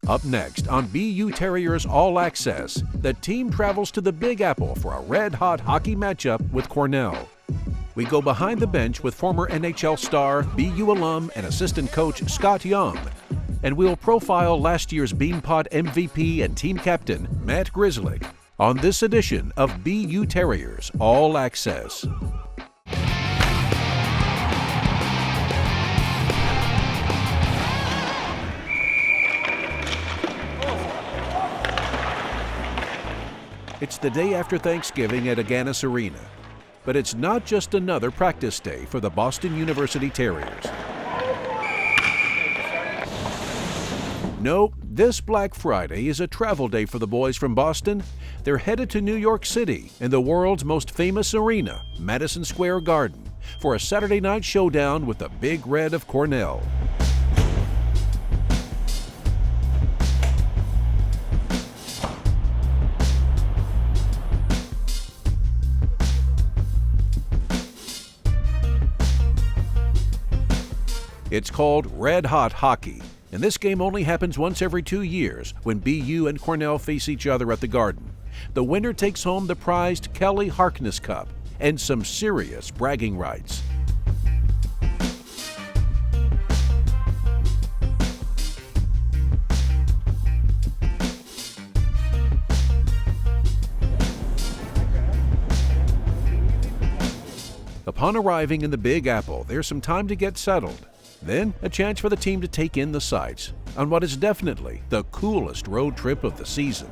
Up next on BU Terriers All Access, the team travels to the Big Apple for a red-hot hockey matchup with Cornell. We go behind the bench with former NHL star, BU alum, and assistant coach Scott Young. And we'll profile last year's Beanpot MVP and team captain, Matt Grzelcyk, on this edition of BU Terriers All Access. It's the day after Thanksgiving at Agganis Arena, but it's not just another practice day for the Boston University Terriers. No, this Black Friday is a travel day for the boys from Boston. They're headed to New York City in the world's most famous arena, Madison Square Garden, for a Saturday night showdown with the Big Red of Cornell. It's called Red Hot Hockey, and this game only happens once every 2 years when BU and Cornell face each other at the Garden. The winner takes home the prized Kelly Harkness Cup and some serious bragging rights. Upon arriving in the Big Apple, there's some time to get settled. Then, a chance for the team to take in the sights on what is definitely the coolest road trip of the season.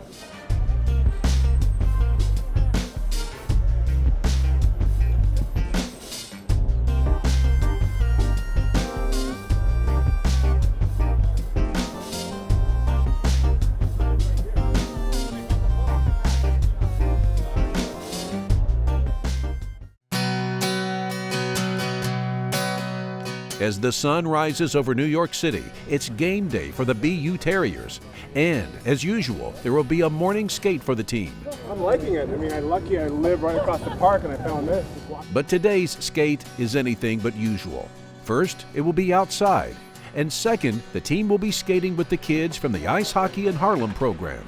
As the sun rises over New York City, it's game day for the BU Terriers. And, as usual, there will be a morning skate for the team. I'm liking it. I mean, I'm lucky I live right across the park and I found this. But today's skate is anything but usual. First, it will be outside. And second, the team will be skating with the kids from the Ice Hockey in Harlem program.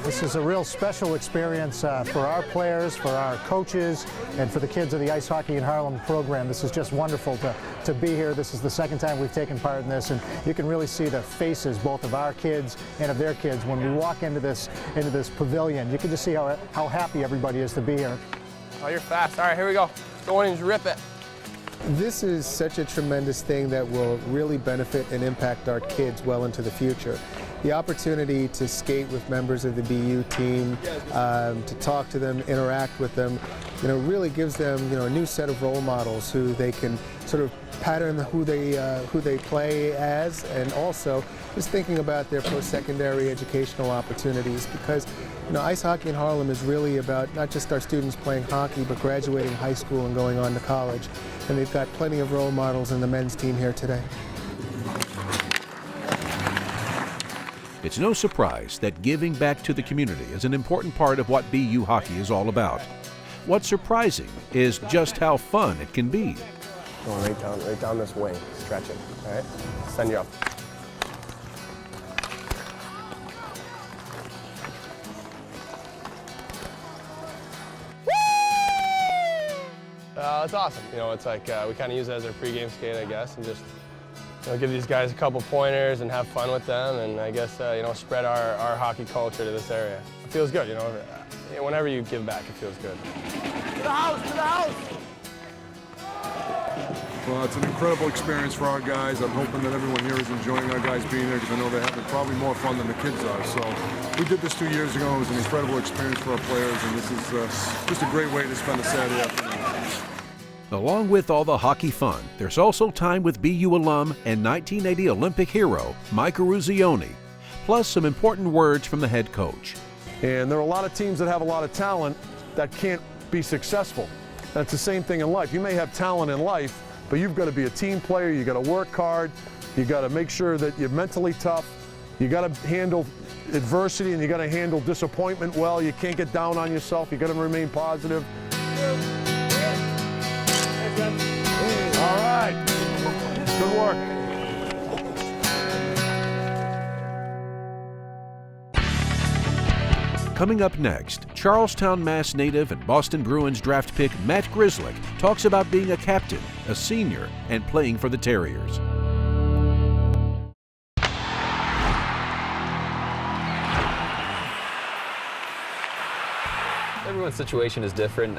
This is a real special experience for our players, for our coaches, and for the kids of the Ice Hockey in Harlem program. This is just wonderful to be here. This is the second time we've taken part in this, and you can really see the faces both of our kids and of their kids when we walk into this pavilion. You can just see how happy everybody is to be here. Oh, you're fast. All right, here we go. Go in and rip it. This is such a tremendous thing that will really benefit and impact our kids well into the future. The opportunity to skate with members of the BU team, to talk to them, interact with them, really gives them, a new set of role models who they can sort of pattern who they play as, and also just thinking about their post-secondary educational opportunities, because Ice Hockey in Harlem is really about not just our students playing hockey, but graduating high school and going on to college. And they've got plenty of role models in the men's team here today. It's no surprise that giving back to the community is an important part of what BU hockey is all about. What's surprising is just how fun it can be. Going right down this wing, stretch it, all right? Send you up. It's awesome. It's like we kind of use it as our pregame skate, I guess, and just give these guys a couple pointers and have fun with them, and I guess spread our hockey culture to this area. It feels good, whenever you give back, it feels good. To the house, to the house! Well, it's an incredible experience for our guys. I'm hoping that everyone here is enjoying our guys being there, because I know they're having probably more fun than the kids are. So we did this 2 years ago. It was an incredible experience for our players, and this is just a great way to spend a Saturday afternoon. Along with all the hockey fun, there's also time with BU alum and 1980 Olympic hero Mike Grzelcyk, plus some important words from the head coach. And there are a lot of teams that have a lot of talent that can't be successful. That's the same thing in life. You may have talent in life, but you've got to be a team player. You got to work hard. You got to make sure that you're mentally tough. You got to handle adversity, and you got to handle disappointment well. You can't get down on yourself. You got to remain positive. Coming up next, Charlestown, Mass native and Boston Bruins draft pick Matt Grzelcyk talks about being a captain, a senior, and playing for the Terriers. Everyone's situation is different.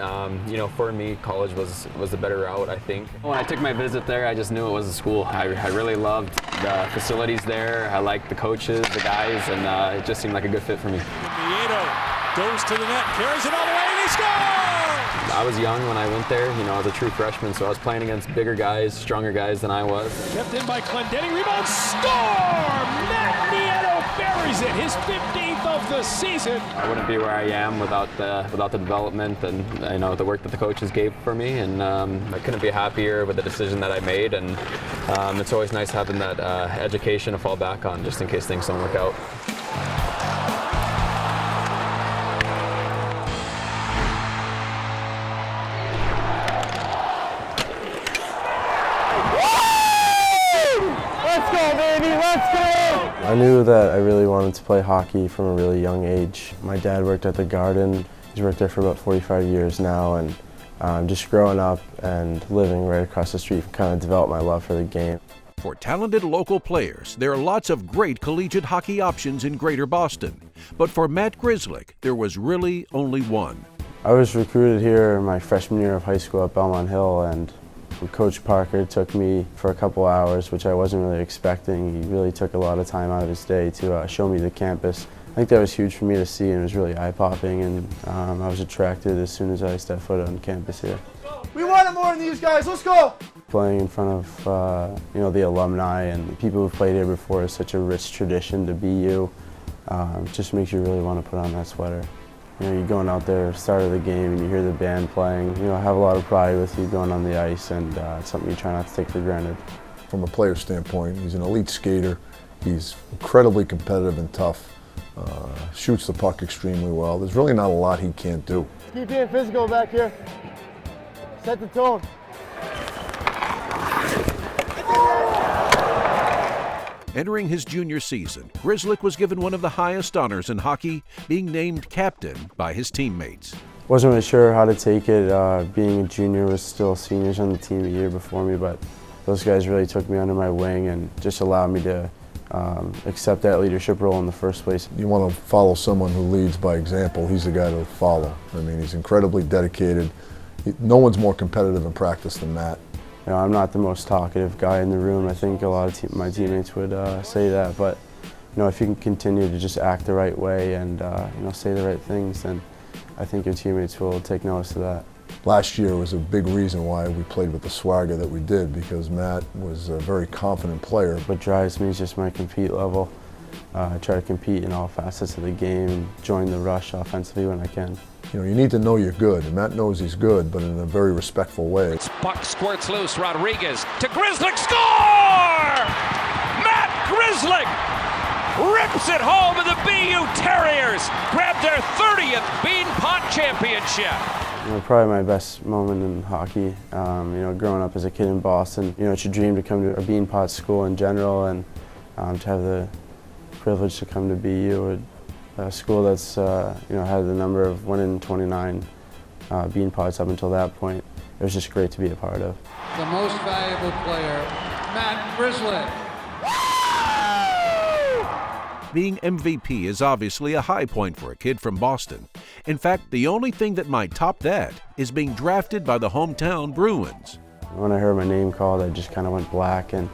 You know, for me, college was the better route, I think. When I took my visit there, I just knew it was a school. I really loved the facilities there. I liked the coaches, the guys, and it just seemed like a good fit for me. Nieto goes to the net, carries it all the way, and he scores! I was young when I went there. You know, I was a true freshman, so I was playing against bigger guys, stronger guys than I was. Kept in by Clendenny, rebound, score! Matt Nieto buries it, his 15th of the season. I wouldn't be where I am without the development and, you know, the work that the coaches gave for me, and I couldn't be happier with the decision that I made, and it's always nice having that education to fall back on just in case things don't work out. I knew that I really wanted to play hockey from a really young age. My dad worked at the Garden. He's worked there for about 45 years now, and just growing up and living right across the street kind of developed my love for the game. For talented local players, there are lots of great collegiate hockey options in Greater Boston. But for Matt Grzelcyk, there was really only one. I was recruited here my freshman year of high school at Belmont Hill, and Coach Parker took me for a couple hours, which I wasn't really expecting. He really took a lot of time out of his day to show me the campus. I think that was huge for me to see, and it was really eye-popping, and I was attracted as soon as I stepped foot on campus here. We want it more than these guys. Let's go! Playing in front of you know, the alumni and the people who've played here before is such a rich tradition to BU. Just makes you really want to put on that sweater. You know, you're going out there, start of the game, and you hear the band playing. You know, have a lot of pride with you going on the ice, and it's something you try not to take for granted. From a player standpoint, he's an elite skater. He's incredibly competitive and tough. Shoots the puck extremely well. There's really not a lot he can't do. Keep being physical back here. Set the tone. Entering his junior season, Grzelcyk was given one of the highest honors in hockey, being named captain by his teammates. Wasn't really sure how to take it. Being a junior, was still seniors on the team a year before me, but those guys really took me under my wing and just allowed me to accept that leadership role in the first place. You want to follow someone who leads by example. He's the guy to follow. I mean, he's incredibly dedicated. No one's more competitive in practice than Matt. You know, I'm not the most talkative guy in the room. I think a lot of my teammates would say that, but you know, if you can continue to just act the right way and you know, say the right things, then I think your teammates will take notice of that. Last year was a big reason why we played with the swagger that we did, because Matt was a very confident player. What drives me is just my compete level. I try to compete in all facets of the game and join the rush offensively when I can. You know, you need to know you're good, and Matt knows he's good, but in a very respectful way. Puck squirts loose, Rodriguez to Grzelcyk, score! Matt Grzelcyk rips it home, and the BU Terriers grab their 30th Beanpot Championship. You know, probably my best moment in hockey. You know, growing up as a kid in Boston, you know, it's your dream to come to a Beanpot school in general, and to have the privilege to come to BU, a school that's you know, had the number of 1 in 29 Beanpots up until that point. It was just great to be a part of. The most valuable player, Matt Grzelcyk. Being MVP is obviously a high point for a kid from Boston. In fact, the only thing that might top that is being drafted by the hometown Bruins. When I heard my name called, I just kind of went black, and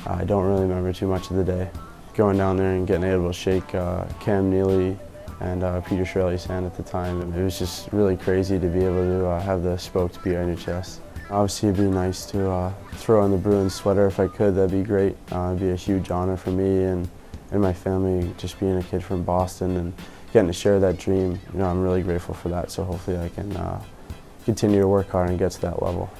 I don't really remember too much of the day. Going down there and getting able to shake Cam Neely and Peter Shirley's hand at the time, it was just really crazy to be able to have the spoked beer on your chest. Obviously, it'd be nice to throw on the Bruins sweater if I could. That'd be great. It'd be a huge honor for me and my family, just being a kid from Boston and getting to share that dream. You know, I'm really grateful for that, so hopefully I can continue to work hard and get to that level.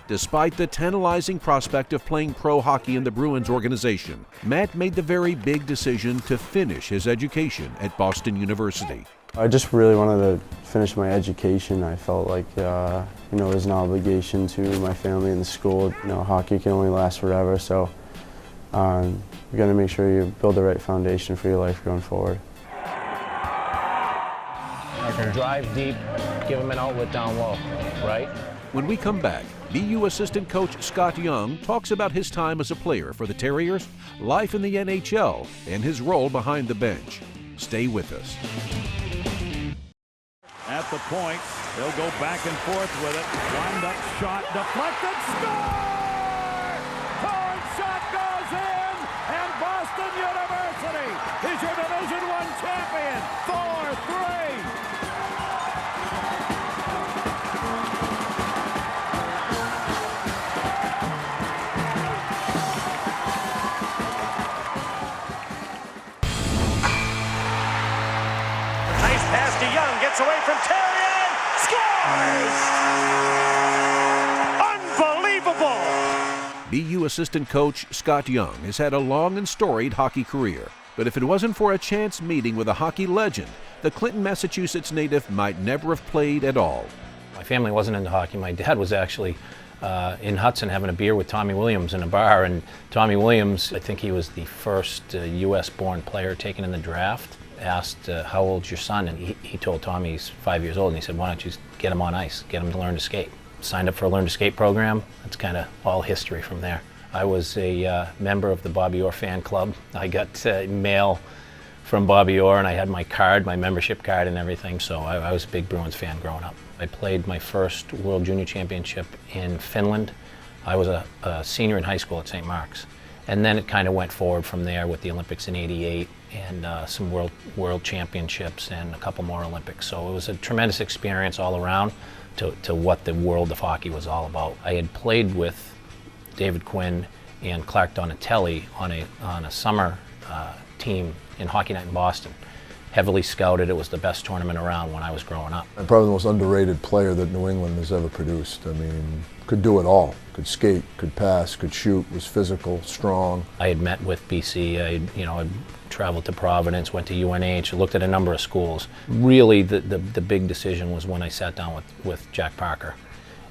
Despite the tantalizing prospect of playing pro hockey in the Bruins organization, Matt made the very big decision to finish his education at Boston University. I just really wanted to finish my education. I felt like you know, it was an obligation to my family and the school. You know, hockey can only last forever, so you got to make sure you build the right foundation for your life going forward. drive deep, give him an outlet down low, right? When we come back, BU assistant coach Scott Young talks about his time as a player for the Terriers, life in the NHL, and his role behind the bench. Stay with us. At the point, they'll go back and forth with it. Wind up shot, deflected, score! Torn shot goes in, and Boston University is your Division I champion, 4-3. Nice pass to Young, gets away from Terrier, scores! Unbelievable! BU assistant coach Scott Young has had a long and storied hockey career. But if it wasn't for a chance meeting with a hockey legend, the Clinton, Massachusetts native might never have played at all. My family wasn't into hockey. My dad was actually in Hudson having a beer with Tommy Williams in a bar, and Tommy Williams, I think he was the first U.S.-born player taken in the draft, asked how old's your son, and he told Tommy he's 5 years old, and he said, why don't you get him on ice, get him to learn to skate. Signed up for a learn to skate program. That's kind of all history from there. I was a member of the Bobby Orr fan club. I got mail from Bobby Orr, and I had my card, my membership card and everything, so I was a big Bruins fan growing up. I played my first World Junior Championship in Finland. I was a senior in high school at St. Mark's. And then it kind of went forward from there with the Olympics in '88 and some world championships and a couple more Olympics. So it was a tremendous experience all around to what the world of hockey was all about. I had played with David Quinn and Clark Donatelli on a summer team in Hockey Night in Boston. Heavily scouted. It was the best tournament around when I was growing up. Probably the most underrated player that New England has ever produced. I mean, could do it all. Could skate, could pass, could shoot, was physical, strong. I had met with BC. I'd traveled to Providence, went to UNH, looked at a number of schools. Really, the big decision was when I sat down with Jack Parker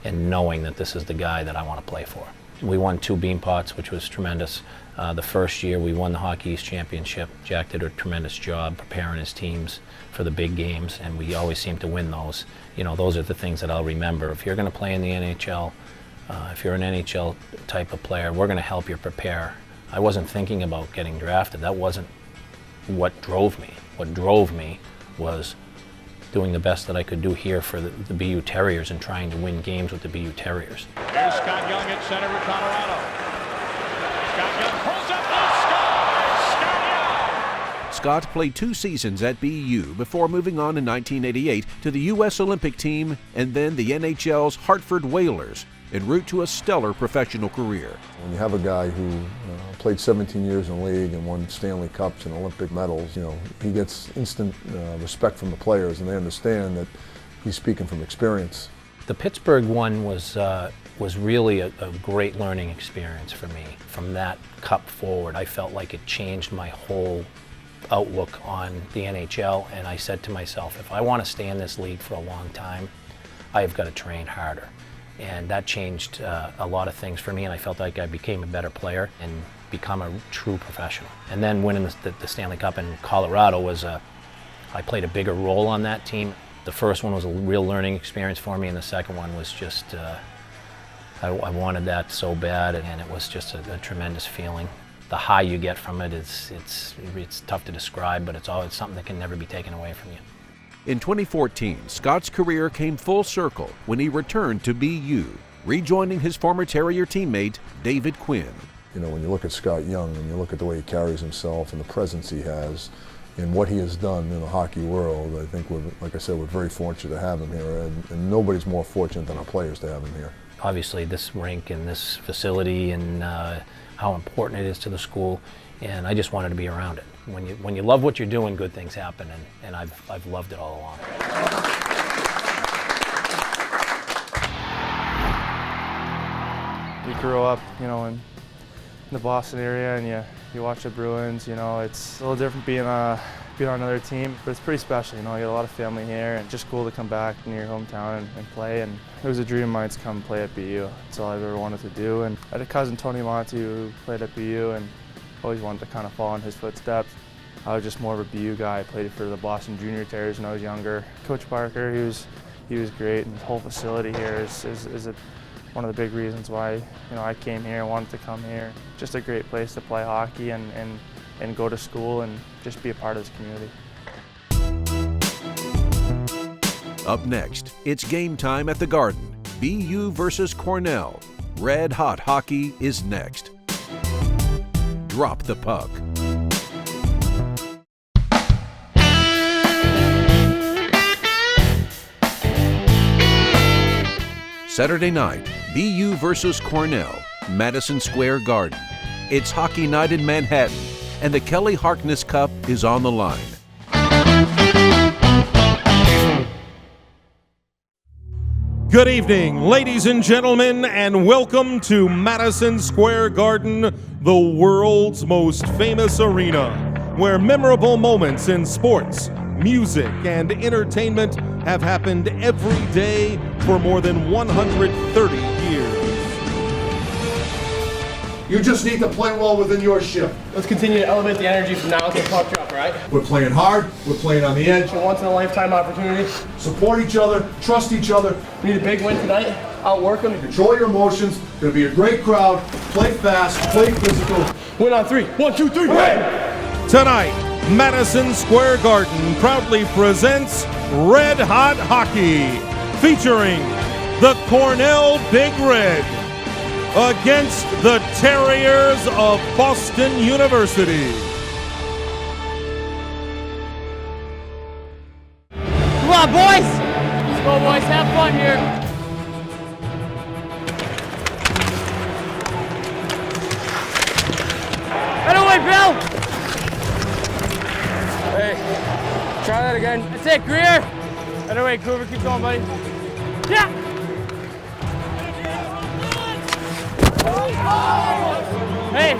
and knowing that this is the guy that I want to play for. We won 2 Bean Pots, which was tremendous. The first year we won the Hockey East Championship. Jack did a tremendous job preparing his teams for the big games, and we always seem to win those. You know, those are the things that I'll remember. If you're going to play in the NHL, if you're an NHL type of player, we're going to help you prepare. I wasn't thinking about getting drafted. That wasn't what drove me. What drove me was doing the best that I could do here for the BU Terriers and trying to win games with the BU Terriers. Here's Scott Young at center for Colorado. Scott Young pulls up and scores! Scott Young! Scott played 2 seasons at BU before moving on in 1988 to the U.S. Olympic team and then the NHL's Hartford Whalers, en route to a stellar professional career. When you have a guy who played 17 years in the league and won Stanley Cups and Olympic medals, he gets instant respect from the players, and they understand that he's speaking from experience. The Pittsburgh one was really a great learning experience for me. From that cup forward, I felt like it changed my whole outlook on the NHL, and I said to myself, if I want to stay in this league for a long time, I've got to train harder. And that changed a lot of things for me, and I felt like I became a better player and become a true professional. And then winning the Stanley Cup in Colorado I played a bigger role on that team. The first one was a real learning experience for me, and the second one was just, I wanted that so bad, and it was just a tremendous feeling. The high you get from it it's tough to describe, but it's something that can never be taken away from you. In 2014, Scott's career came full circle when he returned to BU, rejoining his former Terrier teammate, David Quinn. When you look at Scott Young and you look at the way he carries himself and the presence he has and what he has done in the hockey world, I think, like I said, we're very fortunate to have him here, and nobody's more fortunate than our players to have him here. Obviously, this rink and this facility and how important it is to the school, and I just wanted to be around it. When you love what you're doing, good things happen, and I've loved it all along. You grow up, in the Boston area, and you watch the Bruins. It's a little different being on another team, but it's pretty special. You get a lot of family here, and just cool to come back in your hometown and play. And it was a dream of mine to come play at BU. That's all I've ever wanted to do. And I had a cousin, Tony Monti, who played at BU, and always wanted to kind of follow in his footsteps. I was just more of a BU guy. I played for the Boston Junior Terriers when I was younger. Coach Parker, he was great, and the whole facility here is one of the big reasons why I came here and wanted to come here. Just a great place to play hockey and go to school and just be a part of this community. Up next, it's game time at the Garden. BU versus Cornell. Red hot hockey is next. Drop the puck. Saturday night, BU versus Cornell, Madison Square Garden. It's hockey night in Manhattan, and the Kelly Harkness Cup is on the line. Good evening, ladies and gentlemen, and welcome to Madison Square Garden, the world's most famous arena, where memorable moments in sports, music, and entertainment have happened every day for more than 130 years. You just need to play well within your shift. Let's continue to elevate the energy from now to the puck drop, all right? We're playing hard, we're playing on the edge. A once-in-a-lifetime opportunity. Support each other, trust each other. We need a big win tonight, outwork them. Control your emotions, gonna be a great crowd, play fast, play physical. Win on three. 1, 2, 3, win! Tonight, Madison Square Garden proudly presents Red Hot Hockey, featuring the Cornell Big Red against the Terriers of Boston University. Come on, boys! Let's go, boys. Have fun here. Better way, Bill! Hey, try that again. That's it, Greer. Better way, Cooper. Keep going, buddy. Yeah! Hey,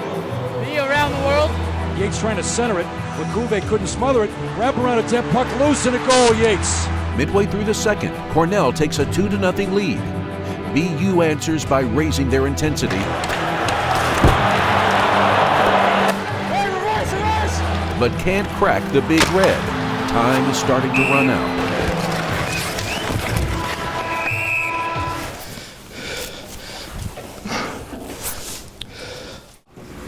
be around the world. Yates trying to center it. Lecuve couldn't smother it. Wrap around a 10 puck loose and a goal, Yates. Midway through the second, Cornell takes a 2-0 lead. BU answers by raising their intensity. Hey, reverse! But can't crack the Big Red. Time is starting to run out.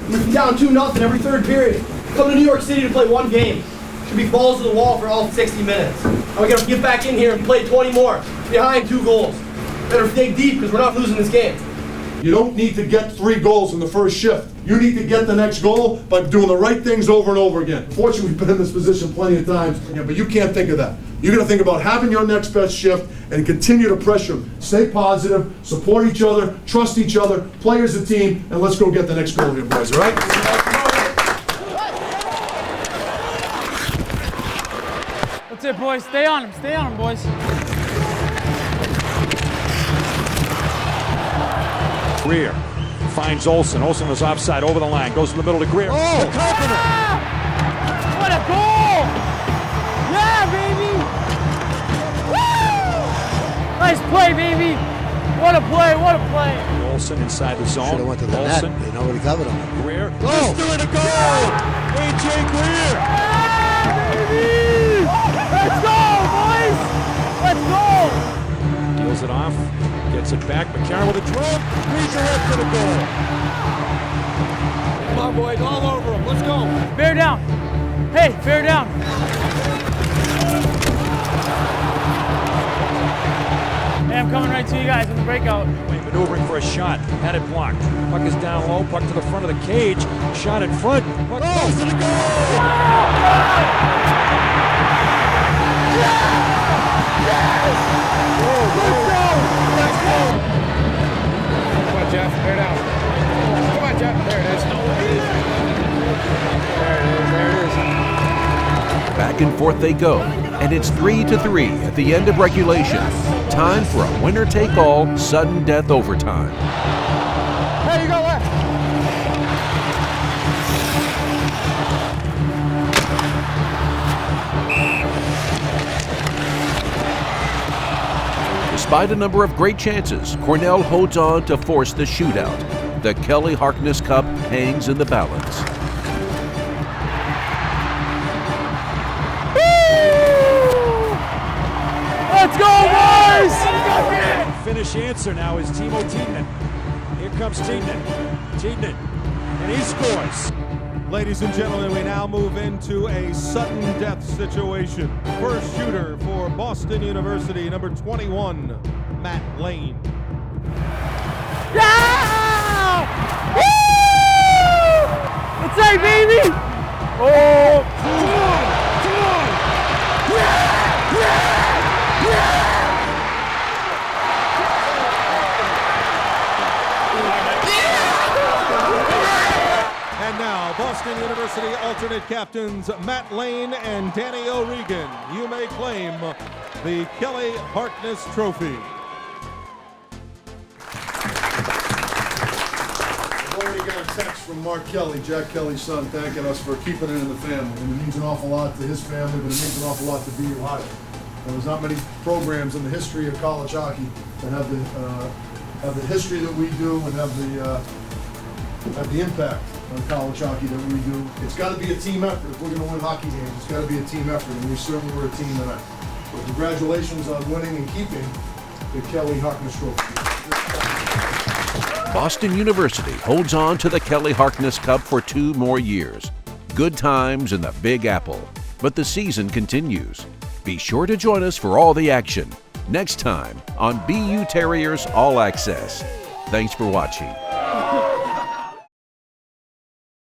We're down 2-0 every third period. Come to New York City to play one game. Should be balls to the wall for all 60 minutes. And we gotta get back in here and play 20 more. Behind 2 goals. Better dig deep because we're not losing this game. You don't need to get 3 goals in the first shift. You need to get the next goal by doing the right things over and over again. Fortunately, we've been in this position plenty of times, but you can't think of that. You're going to think about having your next best shift and continue to pressure them. Stay positive, support each other, trust each other, play as a team, and let's go get the next goal here, boys, all right? That's it, boys. Stay on him, boys. Greer finds Olsen. Olsen was offside over the line. Goes to the middle to Greer. Oh! What a goal! Yeah, baby! Woo! Nice play, baby! What a play, what a play! Olsen inside the zone. Should have went to the Olsen. net. They nobody covered him. Greer. Go! Doing a goal! A.J. Greer! Yeah, baby! Let's go, boys! Let's go! Deals it off. Gets it back. McCarron with a drone. Reads ahead to the goal. Come on, boys. All over him. Let's go. Bear down. Hey, bear down. Hey, I'm coming right to you guys in the breakout. Maneuvering for a shot. Had it blocked. Puck is down low. Puck to the front of the cage. Shot in front. Puck goes to the goal. Yes! Come on, Jeff. Bear down. Come on, Jeff. There it is. There it is. Back and forth they go, and it's 3-3 at the end of regulation. Time for a winner-take-all, sudden death overtime. Hey, you go left. Despite a number of great chances, Cornell holds on to force the shootout. The Kelly Harkness Cup hangs in the balance. go, boys! Finish answer now is Timo Tiedemann. Here comes Tiedemann. Tiedemann, and he scores. Ladies and gentlemen, we now move into a sudden death situation. First shooter for Boston University, number 21, Matt Lane. Yeah! Woo! That's right, baby! Oh! Come on! Come on! Yeah! Yeah! Yeah! And now, Boston University alternate captains Matt Lane and Danny O'Regan. You may claim the Kelly Harkness Trophy. I've already got a text from Mark Kelly, Jack Kelly's son, thanking us for keeping it in the family. And it means an awful lot to his family, but it means an awful lot to BU Hockey. There's not many programs in the history of college hockey that have the history that we do and have the impact on college hockey that we do. It's got to be a team effort. If we're going to win hockey games, it's got to be a team effort, and we certainly were a team tonight. So congratulations on winning and keeping the Kelly Harkness Trophy. Boston University holds on to the Kelly Harkness Cup for 2 more years. Good times in the Big Apple, but the season continues. Be sure to join us for all the action next time on BU Terriers All Access. Thanks for watching.